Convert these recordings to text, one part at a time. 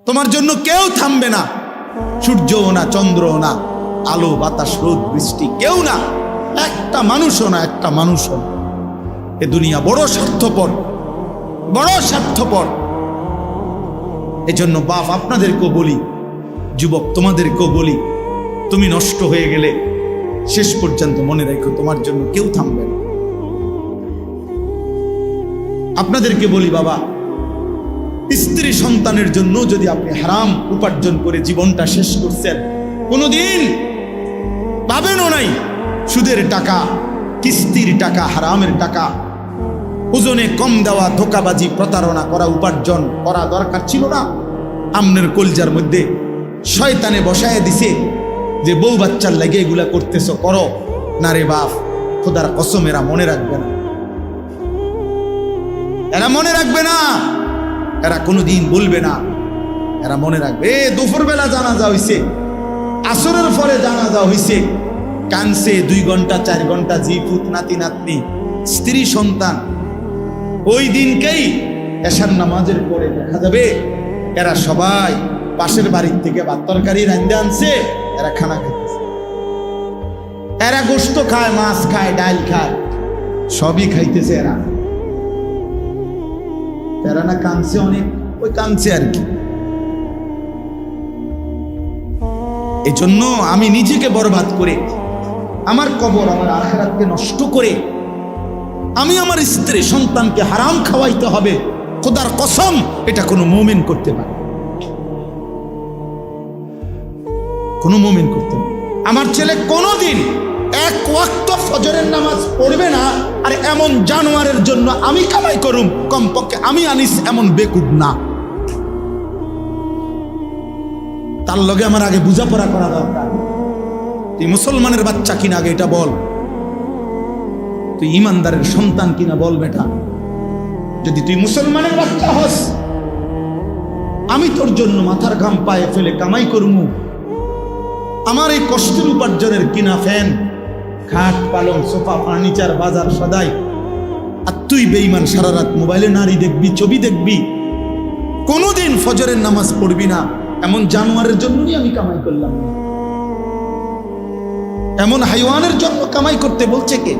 তোমার জন্য কেউ থামবে না, সূর্যও না, চন্দ্রও না, আলো বাতাস রোদ বৃষ্টি কেউ না, একটা মানুষও না, একটা মানুষও না। এ দুনিয়া বড় স্বার্থপর, বড় স্বার্থপর। এজন্য বাপ আপনাদেরকেও বলি, যুবক তোমাদেরকেও বলি, তুমি নষ্ট হয়ে গেলে শেষ পর্যন্ত মনে রাখো তোমার জন্য কেউ থামবে না। আপনাদেরকে বলি বাবা, স্ত্রী সন্তানের জন্য যদি আপনি হারাম উপার্জন করে জীবনটা শেষ করছেন, কোনোদিন পাবেনও নাই। সুদের টাকা, কিস্তির টাকা, হারামের টাকা, ওজনে কম দেওয়া, ধোকাবাজি, প্রতারণা করা উপার্জন করা দরকার ছিল না। আমনের কলজার মধ্যে শয়তানে বসায় দিছে যে বউ বাচ্চার লাগে এগুলা করতেছ, করো না রে বাপ, খোদার কসম এরা মনে রাখবে না, এরা মনে রাখবে না, এরা কোনোদিন বলবে না, এরা মনে রাখবে। দুপুরবেলা জানাজা হইছে, আসরের পরে জানাজা হইছে, কানছে 2 ঘন্টা 4 ঘন্টা, জি পুত নাতি নাতনি স্ত্রী সন্তান। ওই দিনকেই এশার নামাজের পরে দেখা যাবে এরা সবাই পাশের বাড়ির থেকে ভাত তরকারি রান্ধে আনছে, এরা খানা খাইতেছে, এরা গোশত খায়, মাছ খায়, ডাল খায়, সবই খাইতেছে। এরা না কানছে অনেক, ওই কানছে আর কি। এই জন্য আমি নিজেকে বরবাদ করে, আমার কবর, আমার আখিরাতকে নষ্ট করে আমি আমার স্ত্রী সন্তানকে হারাম খাওয়াইতে হবে, খোদার কসম এটা কোনো মুমিন করতে পারে, কোনো মুমিন করতে পারে। আমার ছেলে কোনোদিন 1 ওয়াক্ত ফজরের নামাজ পড়বে না, আর এমন জানোয়ারের জন্য আমি কামাই করুম, কমপক্ষে আমি আনিস এমন বেকুব না। তার লগে আমার আগে বোঝাপড়া করা দরকার। তুই মুসলমানের বাচ্চা কিনা আগে এটা বল, তুই ইমানদারের সন্তান কিনা বল বেটা। যদি তুই মুসলমানের বাচ্চা হস, আমি তোর জন্য মাথার ঘাম পায়ে ফেলে কামাই করমু, আমার এই কষ্টের উপার্জনের কিনা ফ্যান, খাট, পালং, সোফা, ফার্নিচার, বাজার সদাই, আর তুই বেঈমান সারা রাত মোবাইলে নারী দেখবি, ছবি দেখবি, কোনোদিন ফজরের নামাজ পড়বি না, এমন জানোয়ারের জন্যই আমি কামাই করলাম না। এমন হাইওয়ানের জন্য কামাই করতে বলছে কে?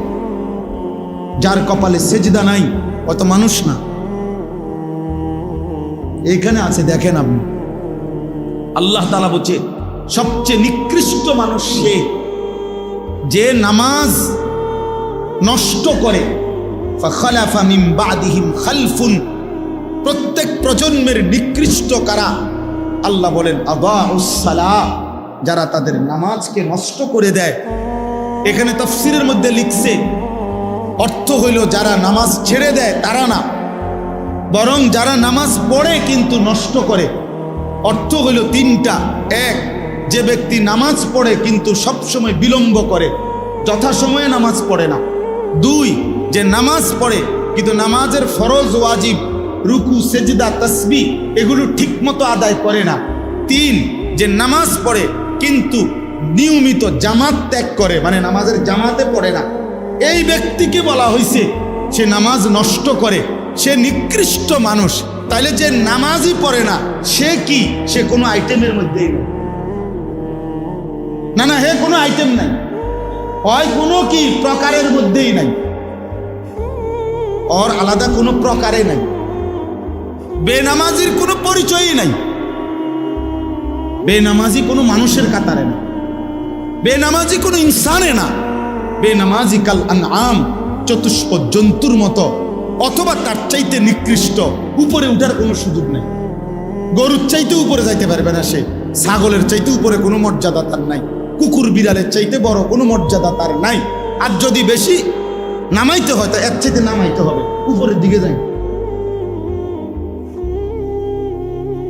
যার কপালে সেজদা নাই অত মানুষ না। এখানে আছে, দেখেন আপনি, আল্লাহ তাআলা বলছে সবচেয়ে নিকৃষ্ট মানুষ সে যে নামাজ নষ্ট করে। ফাখালাফা মিন বাদিহিম খালফুন, প্রত্যেক প্রজন্মের নিকৃষ্ট কারা? আল্লাহ বলেন আদাউস সালাহ, যারা তাদের নামাজকে নষ্ট করে দেয়। এখানে তাফসীরের মধ্যে লিখছে, অর্থ হইল যারা নামাজ ছেড়ে দেয় তারা না, বরং যারা নামাজ পড়ে কিন্তু নষ্ট করে। অর্থ হইল 3টা। 1, যে ব্যক্তি নামাজ পড়ে কিন্তু সবসময় বিলম্ব করে, যথাসময়ে নামাজ পড়ে না। 2, যে নামাজ পড়ে কিন্তু নামাজের ফরজ, ওয়াজিব, রুকু, সেজদা, তাসবিহ এগুলো ঠিক মতো আদায় করে না। 3, যে নামাজ পড়ে কিন্তু নিয়মিত জামাত ত্যাগ করে, মানে নামাজের জামাতে পড়ে না। এই ব্যক্তিকে বলা হয়েছে সে নামাজ নষ্ট করে, সে নিকৃষ্ট মানুষ। তাইলে যে নামাজই পড়ে না সে কি? সে কোনো আইটেমের মধ্যেই না, না, হে কোনো আইটেম নাই, হয় কোনো কি প্রকারের মধ্যেই নাই, ওর আলাদা কোনো প্রকারে নাই। বেনামাজির কোনো পরিচয়ই নাই, বেনামাজি কোনো মানুষের কাতারে না, বেনামাজি কোনো ইনসানে না, বেনামাজি কাল আনআম, চতুষ্প জন্তুর মতো, অথবা তার চাইতে নিকৃষ্ট। উপরে উঠার কোনো সুযোগ নেই, গরুর চাইতে উপরে যাইতে পারবে না সে, ছাগলের চাইতে উপরে কোনো মর্যাদা তার নাই, কুকুর বিড়ালের চাইতে বড় কোনো মর্যাদা তার নাই। আর যদি বেশি নামাইতে হয় তা এর চাইতে নামাইতে হবে, উপরের দিকে যাই।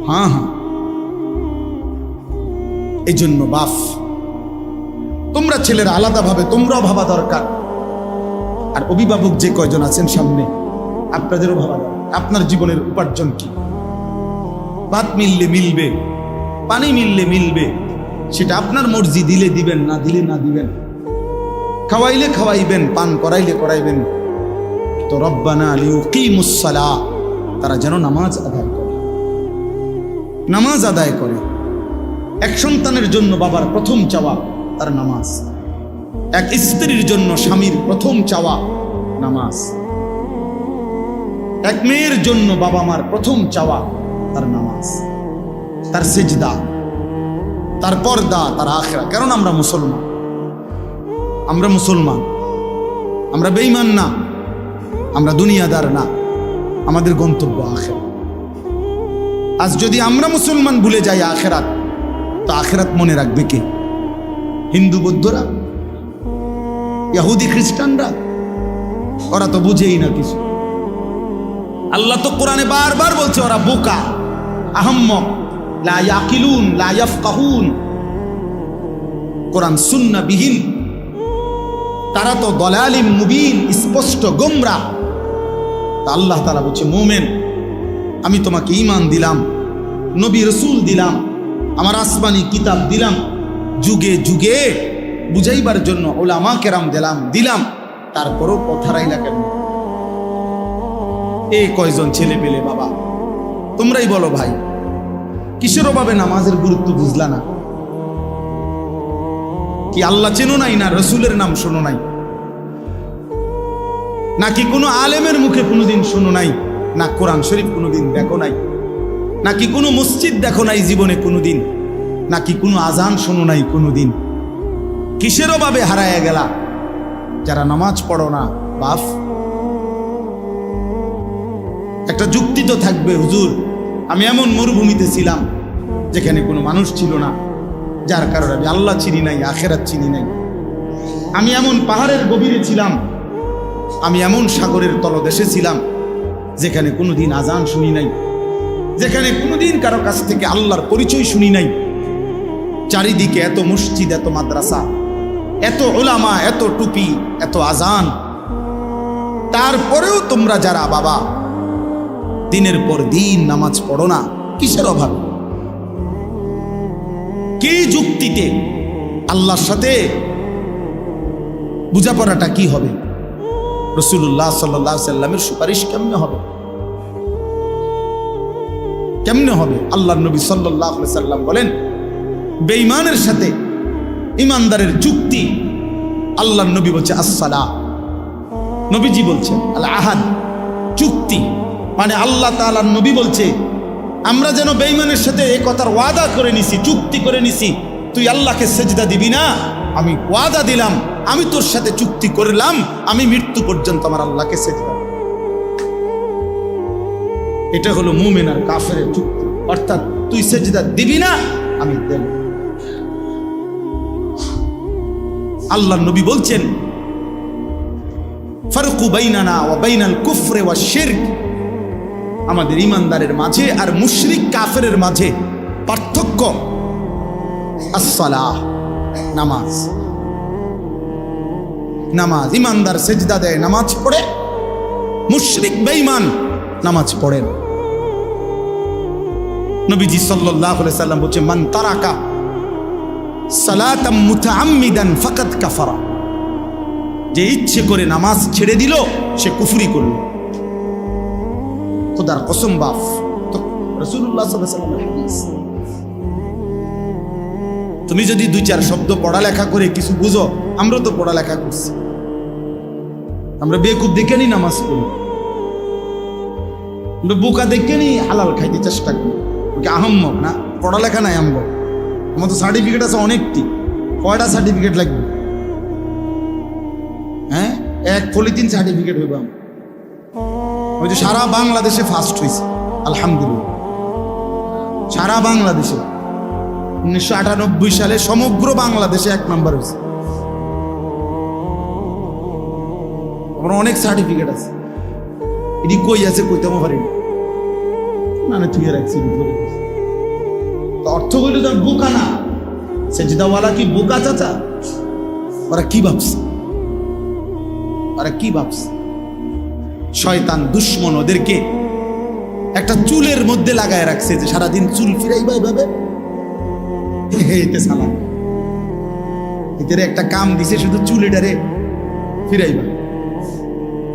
হ্যাঁ, এই জন্য বাপ, তোমরা ছেলেরা আলাদাভাবে তোমরাও ভাবা দরকার। আর অভিভাবক যে কয়জন আছেন সামনে, আপনাদেরও ভাবা দরকার আপনার জীবনের উপার্জন কি। ভাত মিললে মিলবে, পানি মিললে মিলবে, সেটা আপনার মর্জি, দিলে দিবেন, না দিলে না দিবেন, খাওয়াইলে খাওয়াইবেন, পান করাইলে করাইবেন। তো রব্বানা লিউকিমুস সালাহ, তারা যেন নামাজ আদায় করে। নামাজ আদায় করে। এক সন্তানের জন্য বাবার প্রথম চাওয়া তার নামাজ, এক স্ত্রীর জন্য স্বামীর প্রথম চাওয়া নামাজ, এক মেয়ের জন্য বাবা মার প্রথম চাওয়া তার নামাজ, তার সেজদা, তার পর্দা, তার আখিরা। কারণ আমরা মুসলমান, আমরা বেঈমান না, আমরা দুনিয়াদার না, আমাদের গন্তব্য আখিরাত। আজ যদি আমরা মুসলমান ভুলে যাই আখিরাত, তো আখিরাত মনে রাখবে কে? হিন্দু বৌদ্ধরা, ইহুদি খ্রিস্টানরা? ওরা তো বুঝেই না কিছু। আল্লাহ তো কোরআনে বারবার বলছে ওরা বোকা, আহম্মক, লা ইয়াকিলুন, লা ইয়াফকাহুন। কোরআন সুন্নাহ বিহীন, তারা তো দলালিম মুবিন, স্পষ্ট গোমরা। আল্লাহ তাআলা বলছে মুমিন, আমি তোমাকে ঈমান দিলাম, নবী রাসূল দিলাম, আমার আসমানি কিতাব দিলাম, যুগে যুগে বুঝাইবার জন্য উলামা কেরাম দিলাম, তারপরও পথারাইলা কেন? এই কয়জন ছেলে পেলে বাবা, তোমরাই বলো ভাই, কিসের অভাবে নামাজের গুরুত্ব বুঝলা না? কি আল্লাহ চেনো নাই, না রসুলের নাম শোনো নাই, নাকি কোনো আলেমের মুখে কোনোদিন শোনো নাই, না কোরআন শরীফ কোনোদিন দেখো নাই, নাকি কোনো মসজিদ দেখো নাই জীবনে কোনোদিন, নাকি কোনো আজান শোনো নাই কোনোদিন? কিসের অভাবে হারায় গেলা যারা নামাজ পড়ো না? বাপ, একটা যুক্তি তো থাকবে, হুজুর আমি এমন মরুভূমিতে ছিলাম যেখানে কোনো মানুষ ছিল না, যার কারণে আমি আল্লাহ চিনি নাই, আখেরাত চিনি নাই। আমি এমন পাহাড়ের গভীরে ছিলাম, আমি এমন সাগরের তলদেশে ছিলাম যেখানে কোনোদিন আজান শুনি নাই, যেখানে কোনোদিন কারো কাছ থেকে আল্লাহর পরিচয় শুনি নাই। চারিদিকে এত মসজিদ, এত মাদ্রাসা, এত উলামা, এত টুপি, এত আজান, তারপরেও তোমরা যারা বাবা দিনের পর দিন নামাজ পড়ো না, কিসের অভাবে? কি যুক্তিতে? আল্লাহর সাথে বোঝাপড়াটা কি হবে? রাসূলুল্লাহ সাল্লাল্লাহু আলাইহি সাল্লামের সুপারিশ কেমনে হবে? কেমনে হবে? আল্লাহর নবী সাল্লাল্লাহু আলাইহি সাল্লাম বলেন, বেঈমানের সাথে ইমানদারের যুক্তি, আল্লাহর নবী বলছে আসসালাহ, নবীজি বলছেন আল আহাদ, চুক্তি। মানে আল্লাহ তাআলার নবী বলছে আমরা যেন বেঈমানের সাথে এই কথার ওয়াদা করে নিছি, চুক্তি করে নিছি, তুই আল্লাহকে সেজদা দিবি না, আমি ওয়াদা দিলাম, আমি তোর সাথে চুক্তি করলাম, আমি মৃত্যু পর্যন্ত আমার আল্লাহকে সেজদা দেব। এটা হলো মুমিন আর কাফেরের চুক্তি, অর্থাৎ তুই সেজদা দিবি না, আমি দেব। আল্লাহর নবী বলছেন ফারকু বাইনানা ওয়া বাইনাল কুফরি ওয়াশ শিরক, আমাদের ইমানদারের মাঝে আর মুশরিক কাফেরের মাঝে পার্থক্য আসসালাহ, নামাজ। নামাজ, ইমানদার সেজদা দেয়, নামাজ পড়ে, মুশরিক বেঈমান নামাজ পড়েন। নবীজি সাল্লাল্লাহু আলাইহি সাল্লাম বলছে মান তারাকা সালাতাম মুতাআম্মিদান ফাকাদ কাফারা, যে ইচ্ছে করে নামাজ ছেড়ে দিল সে কুফরি করল। খোদার কসম বাপ, তো রাসূলুল্লাহ সাল্লাল্লাহু আলাইহি সাল্লামের হাদিস। তুমি যদি দুই চার শব্দ পড়ালেখা করে কিছু বুঝো, আমরা তো পড়ালেখা করছি, আমরা বেকুব দেখে নি নামাজ পড়ি, আমরা বোকা দেখে নি হালাল খাইতে চেষ্টা করি, আহম্মক না, পড়ালেখা নাই। আমার তো সার্টিফিকেট আছে অনেকটি, কয়টা সার্টিফিকেট লাগবে? হ্যাঁ, এক পলিথিন সার্টিফিকেট হইব। ওই যে সারা বাংলাদেশে ফার্স্ট হয়েছে আলহামদুলিল্লাহ, সারা বাংলাদেশে 1998 সালে সমগ্র বাংলাদেশে 1 নম্বর হয়েছে। আমার অনেক সার্টিফিকেট আছে, এটি কই আছে কইতে পারি না, তুই রাখছি। অর্থ হইল তার বোকা না, সেজদাওয়ালা কি বোকা চাচা? ওরা কি ভাবছে, ওরা কি ভাবছে? শয়তান দুশ্মন ওদেরকে একটা চুলের মধ্যে লাগায় রাখছে, যে সারাদিন চুল ফিরাইবা এভাবে, এতে সালাম, এদের একটা কাম দিছে, শুধু চুলেটারে ফিরাইবা,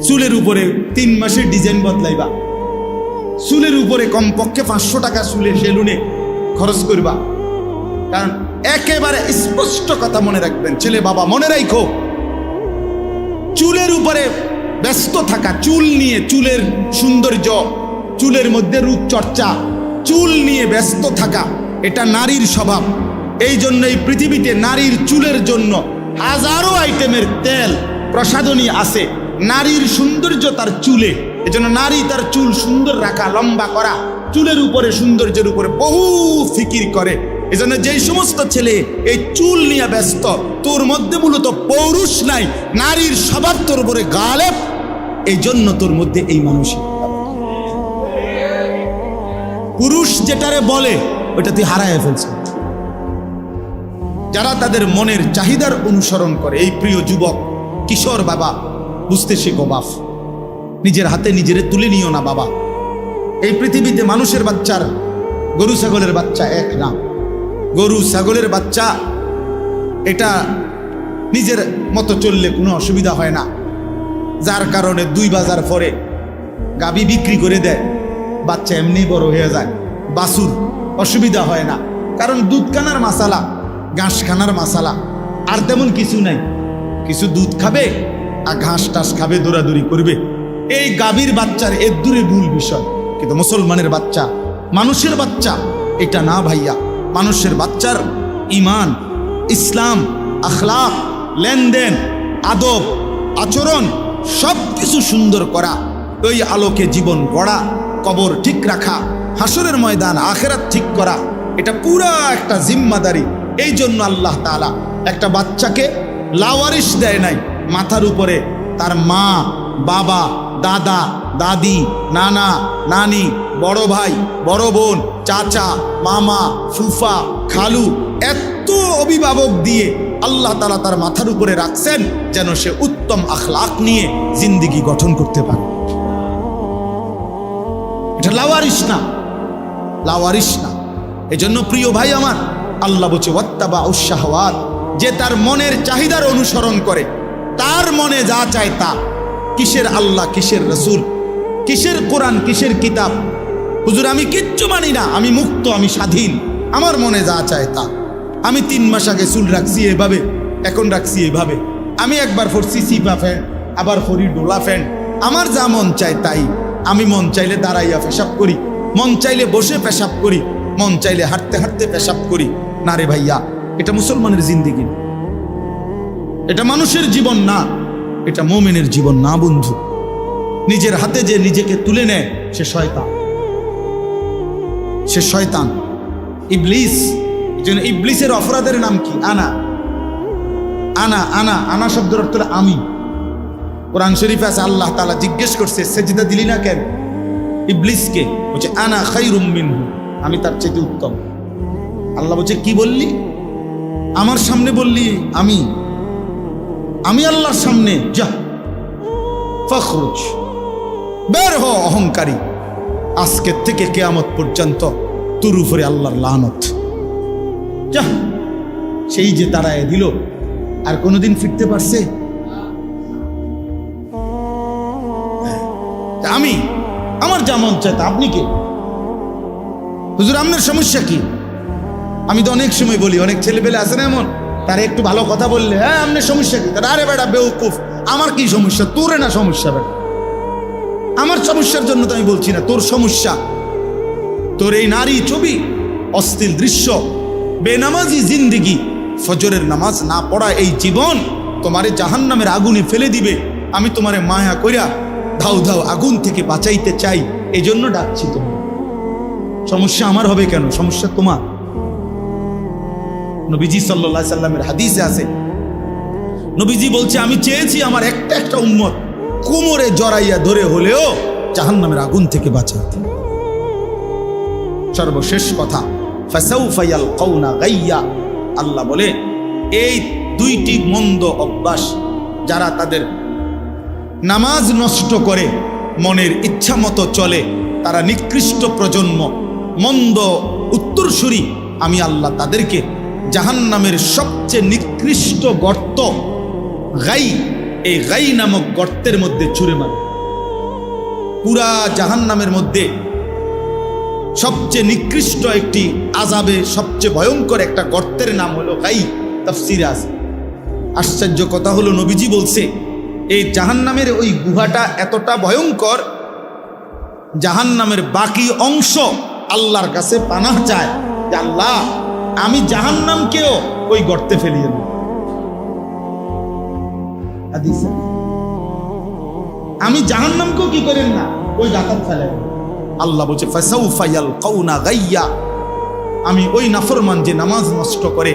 চুলের উপরে 3 মাসের ডিজাইন বদলাইবা, চুলের উপরে কমপক্ষে 500 টাকা চুলের সেলুনে খরচ করবা। কারণ একেবারে স্পষ্ট কথা মনে রাখবেন, ছেলে বাবা মনে রাখো, চুলের উপরে ব্যস্ত থাকা, চুল নিয়ে, চুলের সৌন্দর্য, চুলের মধ্যে রূপচর্চা, চুল নিয়ে ব্যস্ত থাকা, এটা নারীর স্বভাব। এই জন্য এই পৃথিবীতে নারীর চুলের জন্য হাজারো আইটেমের তেল প্রসাধনী আছে। নারীর সৌন্দর্য তার চুলে, এজন্য নারী তার চুল সুন্দর রাখা, লম্বা করা, চুলের উপরে, সৌন্দর্যের উপরে বহু ফিকির করে। এজন্য যেই সমস্ত ছেলে এই চুল নিয়ে ব্যস্ত, তোর মধ্যে মূলত পৌরুষ নাই, নারীর স্বভাব তোর উপরে গালেব, এই জন্য তোর মধ্যে এই মানসিক। পুরুষ যেটারে বলে ওটা তুই হারায় ফেলছ। যারা তাদের মনের চাহিদার অনুসরণ করে, এই প্রিয় যুবক কিশোর বাবা, বুঝতে শেখো বাপ, নিজের হাতে নিজেরে তুলে নিও না বাবা। এই পৃথিবীতে মানুষের বাচ্চার, গরু ছাগলের বাচ্চা এক না। গরু ছাগলের বাচ্চা এটা নিজের মতো চললে কোনো অসুবিধা হয় না, যার কারণে 2 বাজার পরে গাভী বিক্রি করে দেয়, বাচ্চা এমনি বড় হয়ে যায়। বাছুর অসুবিধা হয় না, কারণ দুধ খানার মাসালা, ঘাস খানার মাসালা, আর তেমন কিছু নাই। কিছু দুধ খাবে আর ঘাস টাস খাবে, দৌড়াদৌড়ি করবে। এই গাভীর বাচ্চার এর দূরে মূল বিষয়। কিন্তু মুসলমানের বাচ্চা, মানুষের বাচ্চা এটা না ভাইয়া। মানুষের বাচ্চার ইমান, ইসলাম, আখলাক, লেনদেন, আদব, আচরণ সব কিছু সুন্দর করা, ওই আলোকে জীবন গড়া, কবর ঠিক রাখা, হাসরের ময়দান আখেরাত ঠিক করা, এটা পুরা একটা জিম্মাদারি। এই জন্য আল্লাহ তাআলা একটা বাচ্চাকে লাওয়ারিশ দেয় নাই। মাথার উপরে তার মা, বাবা, দাদা, দাদি, নানা, নানি, বড় ভাই, বড় বোন, চাচা, মামা, ফুফা, খালু, এত অভিভাবক দিয়ে আল্লাহ তাআলা তার মাথার উপরে রাখছেন যেন সে উত্তম আখলাক নিয়ে জিন্দেগি গঠন করতে পারে। এটা লাওয়ারিশ না, লাওয়ারিশ না। এজন্য প্রিয় ভাই আমার, আল্লাহ বলছে ওয়াত্তাবাউশ শাহওয়াত, যে তার মনের চাহিদার অনুসরণ করে, তার মনে যা চায় তা। কিসের আল্লাহ, কিসের রসুল, কিসের কোরআন, কিসের কিতাব? হুজুর আমি কিচ্ছু মানি না, আমি মুক্ত, আমি স্বাধীন, আমার মনে যা চায় তা। আমি 3 মাস আগে চুল রাখছি এভাবে, এখন রাখছি এভাবে। আমি একবার পরছি সিপা ফ্যান, আবার পরি ডোলা ফ্যান। আমার যা মন চায় তাই। আমি মন চাইলে দাঁড়াইয়া পেশাব করি, মন চাইলে বসে পেশাব করি, মন চাইলে হাঁটতে হাঁটতে পেশাব করি। না রে ভাইয়া, এটা মুসলমানের জিন্দেগি, এটা মানুষের জীবন না, এটা মুমিনের জীবন না বন্ধু। নিজের হাতে যে নিজেকে তুলে নেয় সে শয়তান, সে শয়তান, ইবলিস। এজন্য ইবলিসের অপরাধের নাম কি? আনা আনা আনা আনা শব্দের অর্থ হলো আমি। কোরআন শরীফে আছে আল্লাহ তাআলা জিজ্ঞেস করছে সেজদা দিলি না কেন ইবলিসকে? বলছে আনা খায়রুম মিনহু, আমি তার চেয়ে উত্তম। আল্লাহ বলছে কি বললি? আমার সামনে বললি আমি আল্লাহর সামনে? যা ফখরুজ, বের হ অহংকারী। আজকের থেকে কিয়ামত পর্যন্ত তোর উপরে আল্লাহর লানত। যা। সেই যে তাড়ায় দিল, আর কোনোদিন ফিরতে পারছে? আমি আমার যা মন চায় তা। আপনি কে? হুজুর আপনার সমস্যা কি? আমি তো অনেক সময় বলি, অনেক ছেলেপেলে আছে না এমন, তারা একটু ভালো কথা বললে হ্যাঁ আপনার সমস্যা কি? তারা আরে বেটা বেউকুফ, আমার কি সমস্যা? তোরে না সমস্যা বেটা, আমার সমস্যার জন্য তো আমি বলছি না, তোর সমস্যা। তোর এই নারী ছবি, অশ্লীল দৃশ্য, বেনামাজি জিন্দেগি, ফজরের নামাজ না পড়া এই জীবন তোমারে জাহান্নামের আগুনে ফেলে দিবে। আমি তোমারে মায়া কইরা ধাউ ধাউ আগুন থেকে বাঁচাইতে চাই, এই জন্য ডাকছি। তোমার সমস্যা আমার হবে কেন? সমস্যা তোমার। নবীজি সাল্লাল্লাহু আলাইহি সাল্লামের হাদিসে আছে, নবীজি বলছে আমি চেয়েছি আমার একটা একটা উম্মত কোমরে জড়াইয়া ধরে হলেও জাহান্নামের আগুন থেকে বাঁচাইতে। সর্বশেষ কথা, ফাসাউফা ইয়ালকাউনা গাইয়া, আল্লাহ বলে এই 2টি মন্দ অভ্যাস যারা তাদের নামাজ নষ্ট করে, মনের ইচ্ছা মতো চলে, তারা নিকৃষ্ট প্রজন্ম, মন্দ উত্তরসূরি। আমি আল্লাহ তাদেরকে জাহান্নামের সবচেয়ে নিকৃষ্ট গর্ত গাই, এই গাই নামক গর্তের মধ্যে ছুঁড়ে মারে। পুরা জাহান্নামের মধ্যে সবচেয়ে নিকৃষ্ট একটি আযাবে, সবচেয়ে ভয়ঙ্কর একটা গর্তের নাম হলো গাই। তাফসীরে আছে। আশ্চর্য কথা হলো, নবীজি বলছে এই জাহান্নামের ওই গুহাটা এতটা ভয়ঙ্কর, জাহান্নামের বাকি অংশ আল্লাহর কাছে পানাহ চায় যে আল্লাহ, আমি জাহান্নামকেও ওই গর্তে ফেলিয়ে দেব। আমি জাহান্নামকেও কি করেন না, ওই গাতার ফেলে। আল্লাহ বলছে ফাসাউফা ইয়ালকাউনা গাইয়া, আমি ওই নাফরমান যে নামাজ নষ্ট করে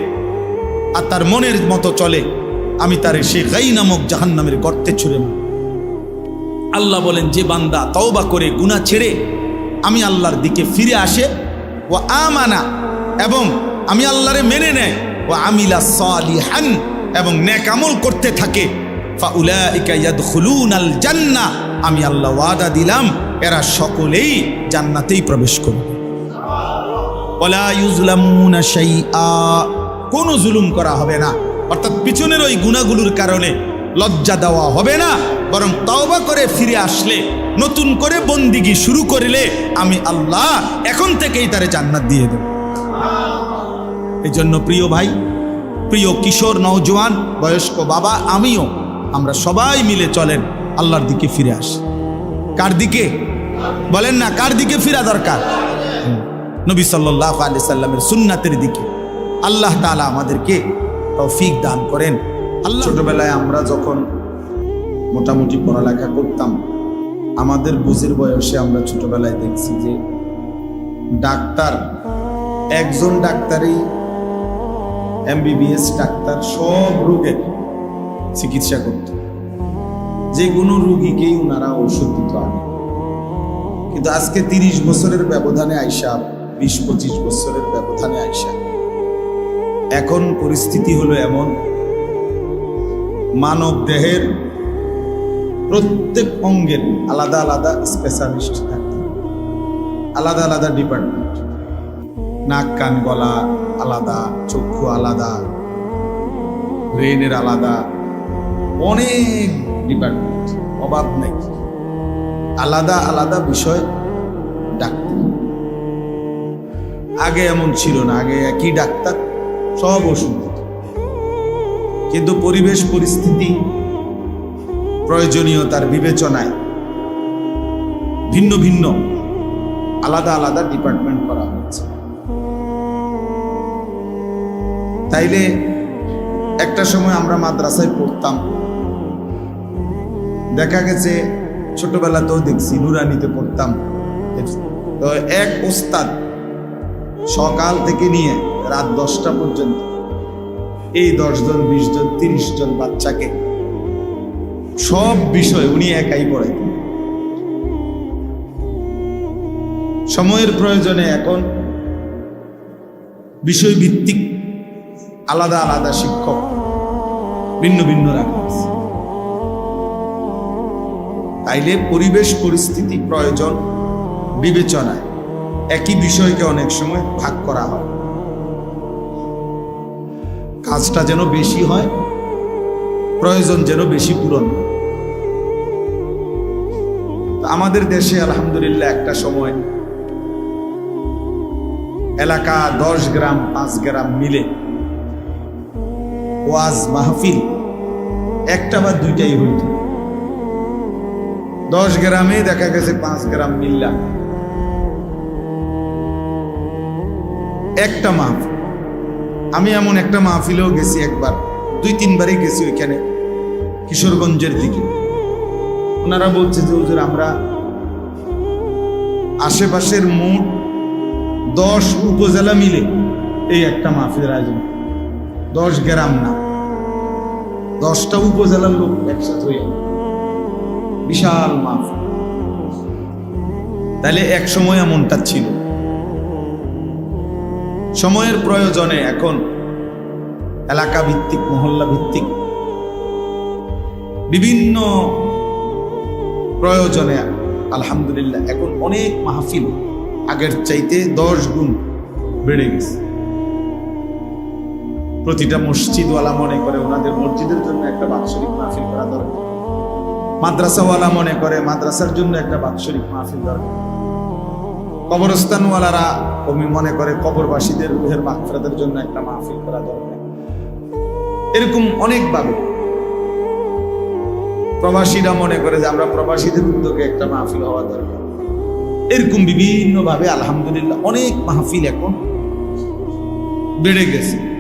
আর তার মনের মতো চলে, আমি তার সেই গাই নামক জাহান্নামের গর্তে ছুঁড়ে মারব। আল্লাহ বলেন যে বান্দা তওবা করে গুনাহ ছেড়ে আমি আল্লাহর দিকে ফিরে আসে, ও আমানা, এবং আমি আল্লাহরে মেনে নেয়, ও আমিলা সালিহান, এবং নেক আমল করতে থাকে, ফাউলাইকা ইয়াদখুলুনাল জান্নাহ, আমি আল্লাহ ওয়াদা দিলাম এরা সকলেই জান্নাতেই প্রবেশ করবে। ওয়ালা ইউজলামুনা শাইআ, কোনো জুলুম করা হবে না, অর্থাৎ পিছনের ওই গুনাহগুলোর কারণে লজ্জা দেওয়া হবে না, বরং তওবা করে ফিরে আসলে, নতুন করে বন্দিগি শুরু করলে আমি আল্লাহ এখন থেকেই তারে জান্নাত দিয়ে দেব। এই জন্য প্রিয় ভাই, প্রিয় কিশোর, নওজোয়ান, বয়স্ক বাবা, আমিও, আমরা সবাই মিলে চলেন আল্লাহর দিকে ফিরে আসি। কার দিকে বলেন না, কার দিকে ফিরা দরকার? নবী সাল্লাল্লাহু আলাইহি সাল্লামের সুন্নাতের দিকে। আল্লাহ তাআলা আমাদেরকে তৌফিক দান করেন। ছোটবেলায় আমরা যখন মোটামুটি পড়ালেখা করতাম, আমাদের বুঝের বয়সে আমরা ছোটবেলায় দেখছি যে ডাক্তার, একজন ডাক্তারই MBBS ডাক্তার সব রোগের চিকিৎসা করত, যে কোনো রোগীকেই ওনারা ওষুধ দিত আগে। কিন্তু আজকে 30 বছরের ব্যবধানে আইসা, 20-25 বছরের ব্যবধানে আইসা এখন পরিস্থিতি হলো এমন, মানব দেহের প্রত্যেক অঙ্গের আলাদা আলাদা স্পেশালিস্ট থাকে, আলাদা আলাদা ডিপার্টমেন্ট। নাক কান গলা আলাদা, চক্ষু আলাদা, ব্রেনের আলাদা, অনেক ডিপার্টমেন্ট, অভাব নেই, আলাদা আলাদা বিষয় ডাক্তার। আগে এমন ছিল না, আগে একই ডাক্তার সব ওষুধ দিত। কিন্তু পরিবেশ পরিস্থিতি, প্রয়োজনীয়তার বিবেচনায় ভিন্ন ভিন্ন আলাদা আলাদা ডিপার্টমেন্ট করা হয়েছে। তাইলে একটা সময় আমরা মাদ্রাসায় পড়তাম, দেখা গেছে ছোটবেলাতেও দেখছি, নুরানিতে পড়তাম, তো এক ওস্তাদ সকাল থেকে নিয়ে রাত 10টা পর্যন্ত এই 10 জন, 20 জন, 30 জন বাচ্চাকে সব বিষয় উনি একাই পড়াইতেন। সময়ের প্রয়োজনে এখন বিষয় ভিত্তিক আলাদা আলাদা শিক্ষক ভিন্ন ভিন্ন রাখা আছে। তাইলে পরিবেশ পরিস্থিতি প্রয়োজন বিবেচনায় একই বিষয়কে অনেক সময় ভাগ করা হয়, কাজটা যেন বেশি হয়, প্রয়োজন যেন বেশি পূরণ হয়। আমাদের দেশে আলহামদুলিল্লাহ একটা সময় এলাকা 10 গ্রাম 5 গ্রাম মিলে ওয়াজ মাহফিল একটা বা দুইটাই হইত। 10 গ্রামে দেখা গেছে 5 গ্রাম মিল্লা একটা মাহফিল। আমি এমন একটা মাহফিলেও গেছি, একবার 2-3 বারই গেছি ওইখানে, কিশোরগঞ্জের দিকে। ওনারা বলছে যে হুজুর, আমরা আশেপাশের মোট 10 উপজেলা মিলে এই একটা মাহফিলের আয়োজন, 10 গ্রাম না, 10টা উপজেলার লোক একসাথে হয়ে বিশাল মাহফিল। তাহলে এক সময় এমনটা ছিল। সময়ের প্রয়োজনে এখন এলাকা ভিত্তিক, মহল্লা ভিত্তিক বিভিন্ন প্রয়োজনে আলহামদুলিল্লাহ এখন অনেক মাহফিল আগের চাইতে 10 গুণ বেড়ে গেছে। প্রতিটা মসজিদওয়ালা মনে করে ওনাদের মসজিদের জন্য একটা বাৎসরিক মাহফিল করা দরকার, মাদ্রাসাওয়ালা মনে করে মাদ্রাসার জন্য একটা বাৎসরিক মাহফিল দরকার। কবরস্থানওয়ালারা আমি মনে করে কবরবাসীদের রুহের মাগফিরাতের জন্য একটা মাহফিল করা দরকার। এরকম অনেকভাবে প্রবাসীরা মনে করে যে আমরা প্রবাসীদের উদ্যোগে একটা মাহফিল হওয়া দরকার। এরকম বিভিন্ন ভাবে আলহামদুলিল্লাহ অনেক মাহফিল এখন বেড়ে গেছে।